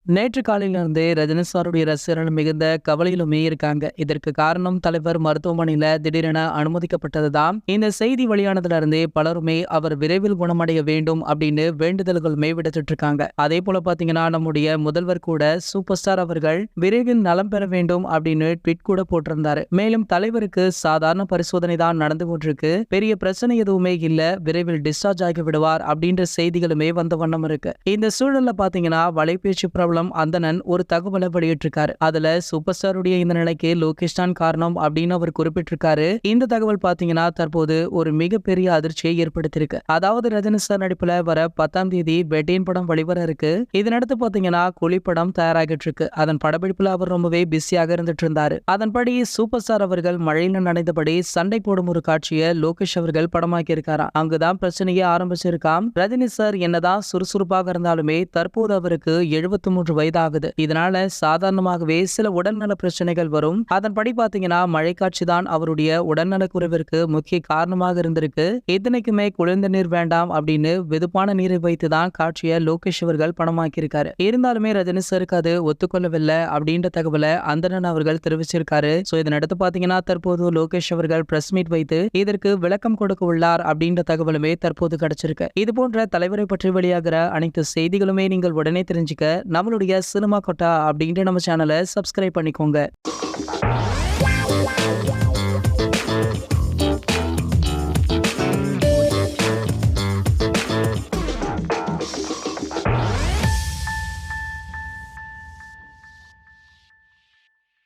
நேற்று காலையிலிருந்தே ரஜினி சாருடைய ரசிகர்கள் மிகுந்த கவலையிலுமே இருக்காங்க. இதற்கு காரணம் தலைவர் மருத்துவமனையில திடீரென அனுமதிக்கப்பட்டதுதான். இந்த செய்தி வெளியானதுல இருந்தே பலருமே அவர் விரைவில் குணமடைய வேண்டும் அப்படின்னு வேண்டுதல்களுமே விடுத்துட்டு இருக்காங்க. அதே போல பாத்தீங்கன்னா நம்முடைய முதல்வர் கூட சூப்பர் ஸ்டார் அவர்கள் விரைவில் நலம் பெற வேண்டும் அப்படின்னு ட்வீட் கூட போட்டிருந்தாரு. மேலும் தலைவருக்கு சாதாரண பரிசோதனை தான் நடந்து கொண்டிருக்கு, பெரிய பிரச்சனை எதுவுமே இல்ல, விரைவில் டிஸ்சார்ஜ் ஆகி விடுவார் அப்படின்ற செய்திகளுமே வந்த வண்ணம் இருக்கு. இந்த சூழல்ல பாத்தீங்கன்னா வலைபேச்சு பிரபலம் அந்தணன் ஒரு தகவலை வெளியிட்டிருக்காரு. அதுல சூப்பர் ஸ்டாருடைய இந்த நிலைக்கு லோகேஷ் தான் காரணம் அப்படின்னு அவர் குறிப்பிட்டிருக்காரு. இந்த தகவல் பாத்தீங்கன்னா தற்போது ஒரு மிகப்பெரிய அதிர்ச்சியை ஏற்படுத்தியிருக்கு. அதாவது ரஜினி சார் நடிப்புல வர 10ஆம் தேதி பெட்டியின் படம் வெளிவர இருக்கு. இதனடுத்து பாத்தீங்கன்னா கூலி படம் தயாராகிட்டு இருக்கு. அதன் படப்பிடிப்புல அவர் ரொம்பவே பிஸியாக இருந்துட்டு இருந்தாரு. அதன்படி சூப்பர் ஸ்டார் அவர்கள் மழையில நனைந்தபடி சண்டை போடும் ஒரு காட்சியை லோகேஷ் அவர்கள் படமாக்கி இருக்காராம். அங்குதான் பிரச்சனையே ஆரம்பிச்சிருக்காம். ரஜினி சார் என்னதான் சுறுசுறுப்பாக இருந்தாலுமே தற்போது அவருக்கு 73 வயதாகுது. இதனால சாதாரணமாகவே சில உடல்நல பிரச்சனைகள் வரும். அதன்படி பாத்தீங்கன்னா மழை காட்சி தான் அவருடைய உடல்நல குறைவிற்கு முக்கிய காரணமாக இருந்திருக்கு. இத்தனைக்குமே குளிர்ந்த நீர் வேண்டாம் அப்படின்னு வெதுப்பான நீரை வைத்துதான் காட்சியை லோகேஷ் அவர்கள் படமாக்கி இருக்காரு. இருந்தாலுமே ரஜினி சாருக்கு அது ஒத்துக்கொள்ளவில்லை அப்படின்ற தகவலை அந்தணன் அவர்கள் தெரிவிச்சிருக்காரு. இதனடுத்து பாத்தீங்கன்னா தற்போது லோகேஷ் அவர்கள் பிரஸ் மீட் வைத்து இதற்கு விளக்கம் கொடுக்க உள்ளார் அப்படின்ற தகவலுமே தற்போது கிடைச்சிருக்கு. இது போன்ற தலைவரை பற்றி வெளியாகிற அனைத்து செய்திகளுமே நீங்கள் உடனே தெரிஞ்சுக்க நம்மளுடைய சினிமா கொட்டா அப்படின்ற நம்ம சேனலை சப்ஸ்கிரைப் பண்ணிக்கோங்க.